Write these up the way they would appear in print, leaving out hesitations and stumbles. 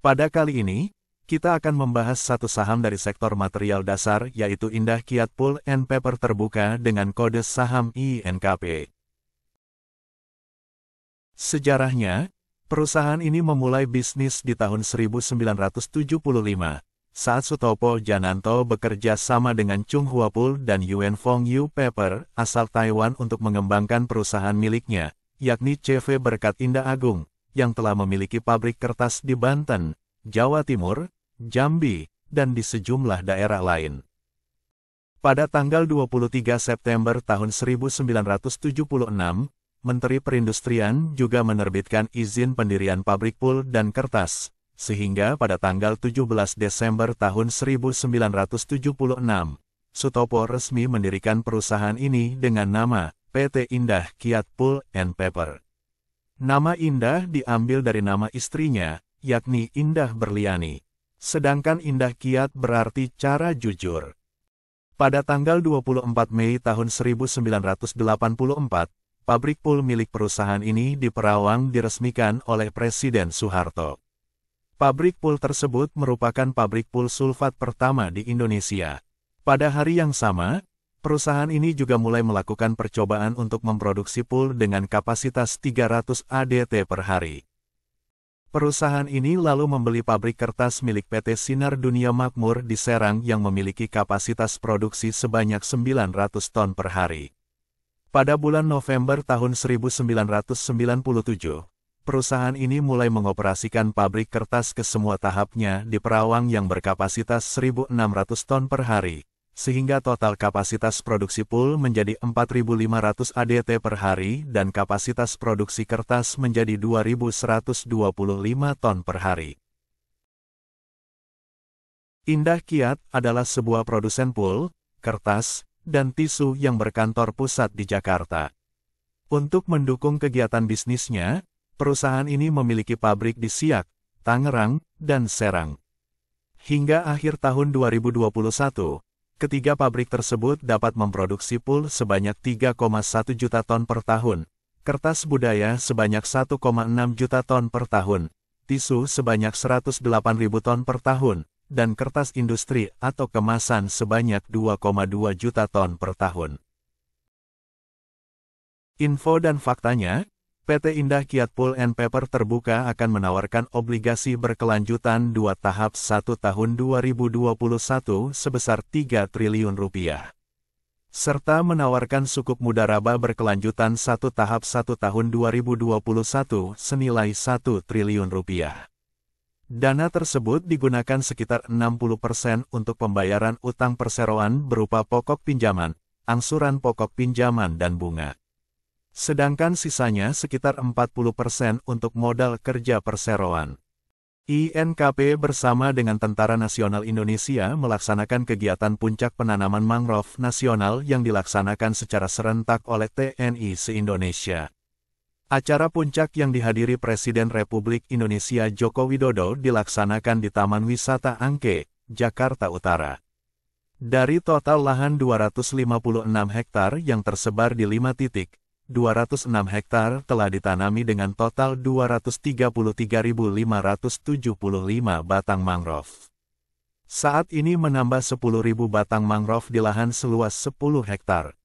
Pada kali ini, kita akan membahas satu saham dari sektor material dasar yaitu Indah Kiat Pulp and Paper terbuka dengan kode saham INKP. Sejarahnya, perusahaan ini memulai bisnis di tahun 1975, saat Sutopo Jananto bekerja sama dengan Chung Hua Pulp dan Yuen Fong Yu Paper asal Taiwan untuk mengembangkan perusahaan miliknya, yakni CV Berkat Indah Agung, yang telah memiliki pabrik kertas di Banten, Jawa Timur, Jambi, dan di sejumlah daerah lain. Pada tanggal 23 September tahun 1976, Menteri Perindustrian juga menerbitkan izin pendirian pabrik pulp dan kertas, sehingga pada tanggal 17 Desember tahun 1976, Sutopo resmi mendirikan perusahaan ini dengan nama PT Indah Kiat Pulp and Paper. Nama Indah diambil dari nama istrinya, yakni Indah Berliani. Sedangkan Indah Kiat berarti cara jujur. Pada tanggal 24 Mei tahun 1984, pabrik pulp milik perusahaan ini di Perawang diresmikan oleh Presiden Soeharto. Pabrik pulp tersebut merupakan pabrik pulp sulfat pertama di Indonesia. Pada hari yang sama, perusahaan ini juga mulai melakukan percobaan untuk memproduksi pulp dengan kapasitas 300 ADT per hari. Perusahaan ini lalu membeli pabrik kertas milik PT Sinar Dunia Makmur di Serang yang memiliki kapasitas produksi sebanyak 900 ton per hari. Pada bulan November tahun 1997, perusahaan ini mulai mengoperasikan pabrik kertas ke semua tahapnya di Perawang yang berkapasitas 1.600 ton per hari, sehingga total kapasitas produksi pulp menjadi 4.500 ADT per hari dan kapasitas produksi kertas menjadi 2.125 ton per hari. Indah Kiat adalah sebuah produsen pulp, kertas, dan tisu yang berkantor pusat di Jakarta. Untuk mendukung kegiatan bisnisnya, perusahaan ini memiliki pabrik di Siak, Tangerang, dan Serang. Hingga akhir tahun 2021, ketiga pabrik tersebut dapat memproduksi pulp sebanyak 3,1 juta ton per tahun, kertas budaya sebanyak 1,6 juta ton per tahun, tisu sebanyak 108.000 ton per tahun, dan kertas industri atau kemasan sebanyak 2,2 juta ton per tahun. Info dan faktanya, PT Indah Kiat Pulp and Paper terbuka akan menawarkan obligasi berkelanjutan 2 tahap 1 tahun 2021 sebesar 3 triliun rupiah. Serta menawarkan sukuk mudharaba berkelanjutan 1 tahap 1 tahun 2021 senilai 1 triliun rupiah. Dana tersebut digunakan sekitar 60% untuk pembayaran utang perseroan berupa pokok pinjaman, angsuran pokok pinjaman dan bunga. Sedangkan sisanya sekitar 40% untuk modal kerja perseroan. INKP bersama dengan Tentara Nasional Indonesia melaksanakan kegiatan puncak penanaman mangrove nasional yang dilaksanakan secara serentak oleh TNI se-Indonesia. Acara puncak yang dihadiri Presiden Republik Indonesia Joko Widodo dilaksanakan di Taman Wisata Angke, Jakarta Utara. Dari total lahan 256 hektar yang tersebar di 5 titik, 206 hektar telah ditanami dengan total 233.575 batang mangrove. Saat ini menambah 10.000 batang mangrove di lahan seluas 10 hektar.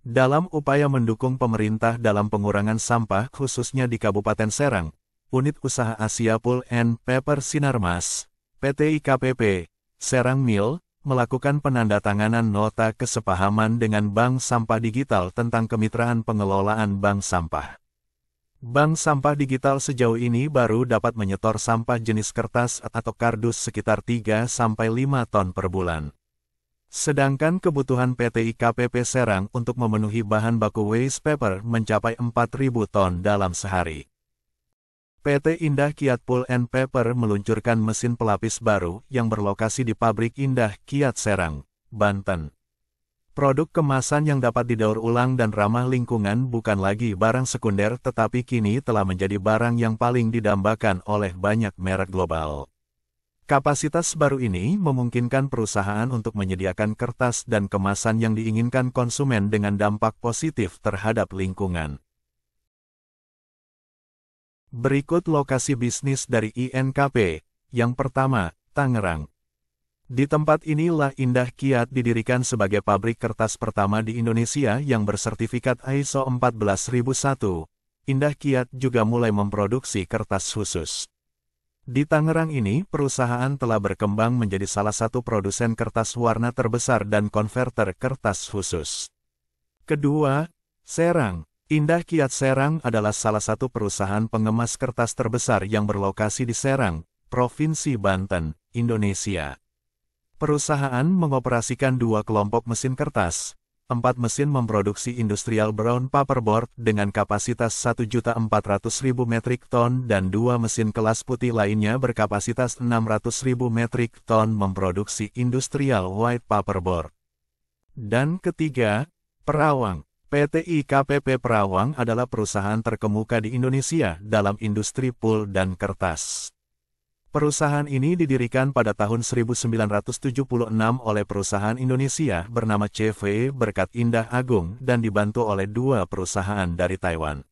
Dalam upaya mendukung pemerintah dalam pengurangan sampah khususnya di Kabupaten Serang, Unit Usaha Asia Pulp and Paper Sinarmas, PT IKPP, Serang Mill, melakukan penandatanganan nota kesepahaman dengan Bank Sampah Digital tentang kemitraan pengelolaan bank sampah. Bank sampah digital sejauh ini baru dapat menyetor sampah jenis kertas atau kardus sekitar 3-5 ton per bulan. Sedangkan kebutuhan PT IKPP Serang untuk memenuhi bahan baku waste paper mencapai 4.000 ton dalam sehari. PT Indah Kiat Pulp and Paper meluncurkan mesin pelapis baru yang berlokasi di pabrik Indah Kiat Serang, Banten. Produk kemasan yang dapat didaur ulang dan ramah lingkungan bukan lagi barang sekunder tetapi kini telah menjadi barang yang paling didambakan oleh banyak merek global. Kapasitas baru ini memungkinkan perusahaan untuk menyediakan kertas dan kemasan yang diinginkan konsumen dengan dampak positif terhadap lingkungan. Berikut lokasi bisnis dari INKP. Yang pertama, Tangerang. Di tempat inilah Indah Kiat didirikan sebagai pabrik kertas pertama di Indonesia yang bersertifikat ISO 14001. Indah Kiat juga mulai memproduksi kertas khusus. Di Tangerang ini, perusahaan telah berkembang menjadi salah satu produsen kertas warna terbesar dan konverter kertas khusus. Kedua, Serang. Indah Kiat Serang adalah salah satu perusahaan pengemas kertas terbesar yang berlokasi di Serang, Provinsi Banten, Indonesia. Perusahaan mengoperasikan 2 kelompok mesin kertas, 4 mesin memproduksi industrial brown paperboard dengan kapasitas 1.400.000 metrik ton dan 2 mesin kelas putih lainnya berkapasitas 600.000 metrik ton memproduksi industrial white paperboard. Dan ketiga, Perawang. PT IKPP Perawang adalah perusahaan terkemuka di Indonesia dalam industri pul dan kertas. Perusahaan ini didirikan pada tahun 1976 oleh perusahaan Indonesia bernama CV Berkat Indah Agung dan dibantu oleh 2 perusahaan dari Taiwan.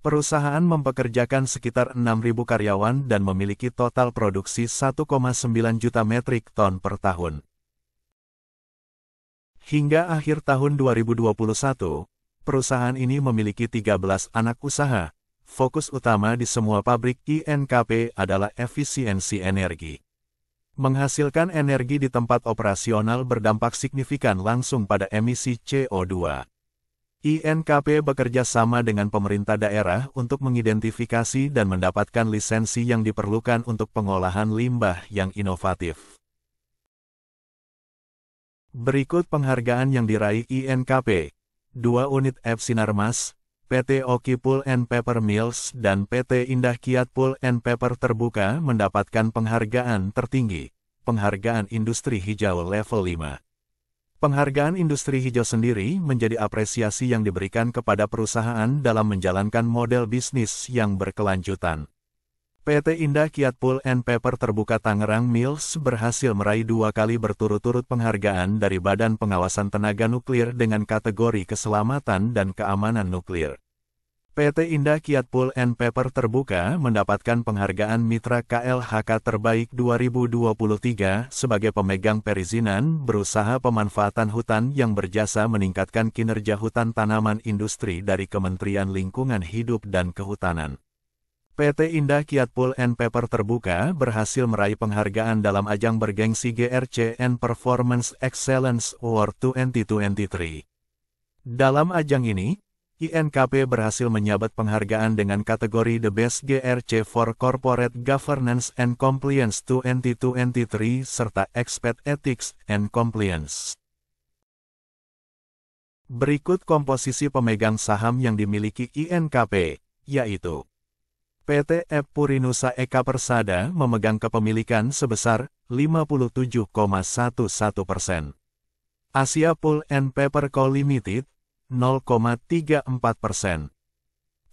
Perusahaan mempekerjakan sekitar 6.000 karyawan dan memiliki total produksi 1,9 juta metrik ton per tahun. Hingga akhir tahun 2021, perusahaan ini memiliki 13 anak usaha. Fokus utama di semua pabrik INKP adalah efisiensi energi. Menghasilkan energi di tempat operasional berdampak signifikan langsung pada emisi CO2. INKP bekerja sama dengan pemerintah daerah untuk mengidentifikasi dan mendapatkan lisensi yang diperlukan untuk pengolahan limbah yang inovatif. Berikut penghargaan yang diraih INKP. 2 unit F Sinarmas, PT Oki Pulp and Paper Mills dan PT Indah Kiat Pulp and Paper Terbuka mendapatkan penghargaan tertinggi, Penghargaan Industri Hijau Level 5. Penghargaan Industri Hijau sendiri menjadi apresiasi yang diberikan kepada perusahaan dalam menjalankan model bisnis yang berkelanjutan. PT Indah Kiat Pulp and Paper Terbuka Tangerang Mills berhasil meraih 2 kali berturut-turut penghargaan dari Badan Pengawasan Tenaga Nuklir dengan kategori keselamatan dan keamanan nuklir. PT Indah Kiat Pulp and Paper Terbuka mendapatkan penghargaan Mitra KLHK Terbaik 2023 sebagai pemegang perizinan berusaha pemanfaatan hutan yang berjasa meningkatkan kinerja hutan tanaman industri dari Kementerian Lingkungan Hidup dan Kehutanan. PT Indah Kiat Pulp and Paper Terbuka berhasil meraih penghargaan dalam ajang bergengsi GRCN Performance Excellence Award 2023. Dalam ajang ini, INKP berhasil menyabet penghargaan dengan kategori The Best GRC for Corporate Governance and Compliance 2023 serta Expert Ethics and Compliance. Berikut komposisi pemegang saham yang dimiliki INKP, yaitu PT F Purinusa Eka Persada memegang kepemilikan sebesar 57,11%. Asia Pulp and Paper Co. Limited, 0,34%.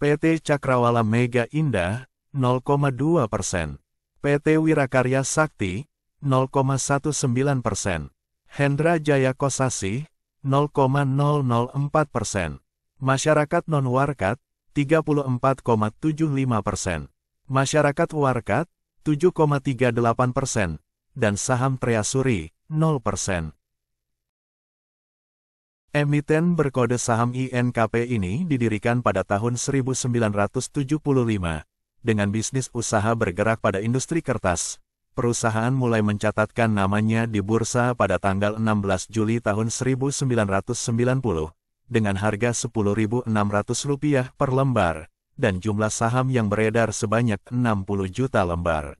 PT Cakrawala Mega Indah, 0,2%. PT Wirakarya Sakti, 0,19%. Hendra Jaya Kosasih, 0,004%. Masyarakat non-warkat, 34,75%. Masyarakat warkat, 7,38%. Dan saham Treasury, 0%. Emiten berkode saham INKP ini didirikan pada tahun 1975. Dengan bisnis usaha bergerak pada industri kertas, perusahaan mulai mencatatkan namanya di bursa pada tanggal 16 Juli tahun 1990. Dengan harga Rp10.600 per lembar, dan jumlah saham yang beredar sebanyak 60 juta lembar.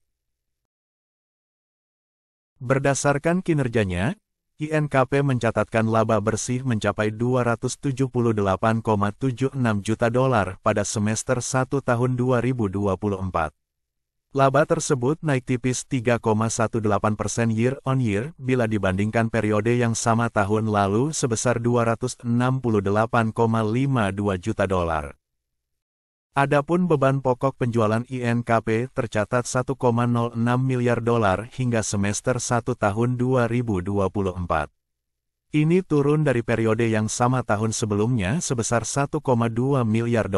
Berdasarkan kinerjanya, INKP mencatatkan laba bersih mencapai $278,76 juta pada semester 1 tahun 2024. Laba tersebut naik tipis 3,18% year-on-year bila dibandingkan periode yang sama tahun lalu sebesar $268,52 juta. Adapun beban pokok penjualan INKP tercatat $1,06 miliar hingga semester 1 tahun 2024. Ini turun dari periode yang sama tahun sebelumnya sebesar $1,2 miliar.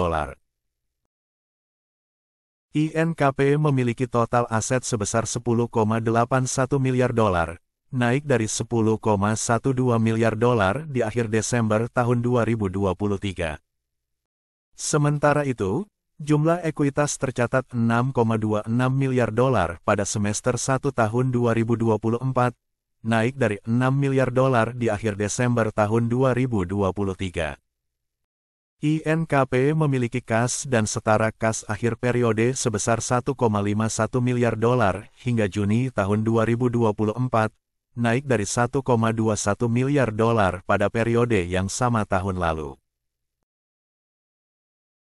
INKP memiliki total aset sebesar 10,81 miliar dolar, naik dari 10,12 miliar dolar di akhir Desember tahun 2023. Sementara itu, jumlah ekuitas tercatat 6,26 miliar dolar pada semester 1 tahun 2024, naik dari 6 miliar dolar di akhir Desember tahun 2023. INKP memiliki kas dan setara kas akhir periode sebesar 1,51 miliar dolar hingga Juni tahun 2024, naik dari 1,21 miliar dolar pada periode yang sama tahun lalu.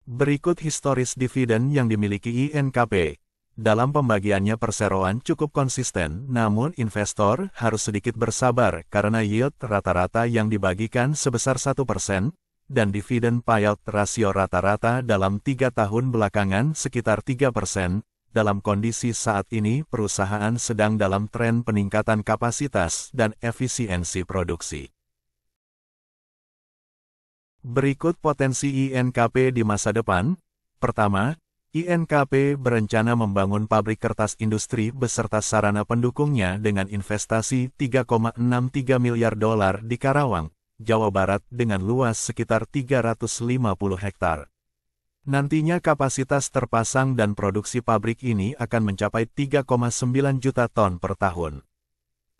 Berikut historis dividen yang dimiliki INKP. Dalam pembagiannya perseroan cukup konsisten, namun investor harus sedikit bersabar karena yield rata-rata yang dibagikan sebesar 1%, dan dividen payout rasio rata-rata dalam 3 tahun belakangan sekitar 3%. Dalam kondisi saat ini perusahaan sedang dalam tren peningkatan kapasitas dan efisiensi produksi. Berikut potensi INKP di masa depan. Pertama, INKP berencana membangun pabrik kertas industri beserta sarana pendukungnya dengan investasi 3,63 miliar dolar di Karawang, Jawa Barat dengan luas sekitar 350 hektar. Nantinya kapasitas terpasang dan produksi pabrik ini akan mencapai 3,9 juta ton per tahun.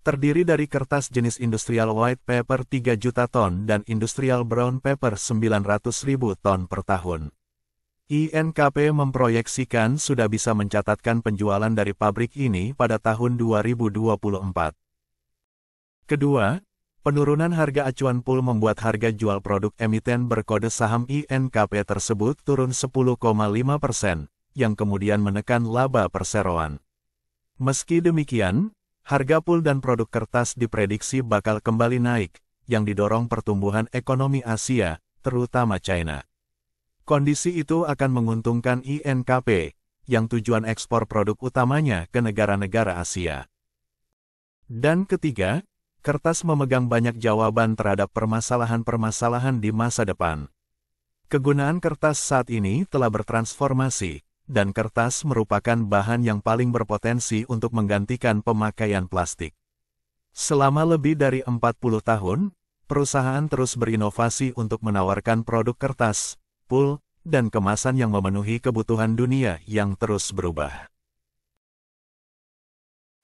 Terdiri dari kertas jenis industrial white paper 3 juta ton dan industrial brown paper 900.000 ton per tahun. INKP memproyeksikan sudah bisa mencatatkan penjualan dari pabrik ini pada tahun 2024. Kedua, penurunan harga acuan pool membuat harga jual produk emiten berkode saham INKP tersebut turun 10,5%, yang kemudian menekan laba perseroan. Meski demikian, harga pool dan produk kertas diprediksi bakal kembali naik, yang didorong pertumbuhan ekonomi Asia, terutama China. Kondisi itu akan menguntungkan INKP, yang tujuan ekspor produk utamanya ke negara-negara Asia. Dan ketiga, kertas memegang banyak jawaban terhadap permasalahan-permasalahan di masa depan. Kegunaan kertas saat ini telah bertransformasi, dan kertas merupakan bahan yang paling berpotensi untuk menggantikan pemakaian plastik. Selama lebih dari 40 tahun, perusahaan terus berinovasi untuk menawarkan produk kertas, pool, dan kemasan yang memenuhi kebutuhan dunia yang terus berubah.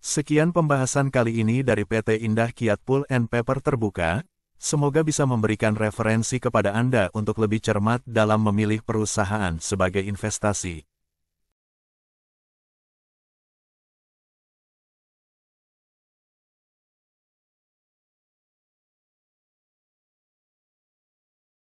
Sekian pembahasan kali ini dari PT Indah Kiat Pulp and Paper Terbuka. Semoga bisa memberikan referensi kepada Anda untuk lebih cermat dalam memilih perusahaan sebagai investasi.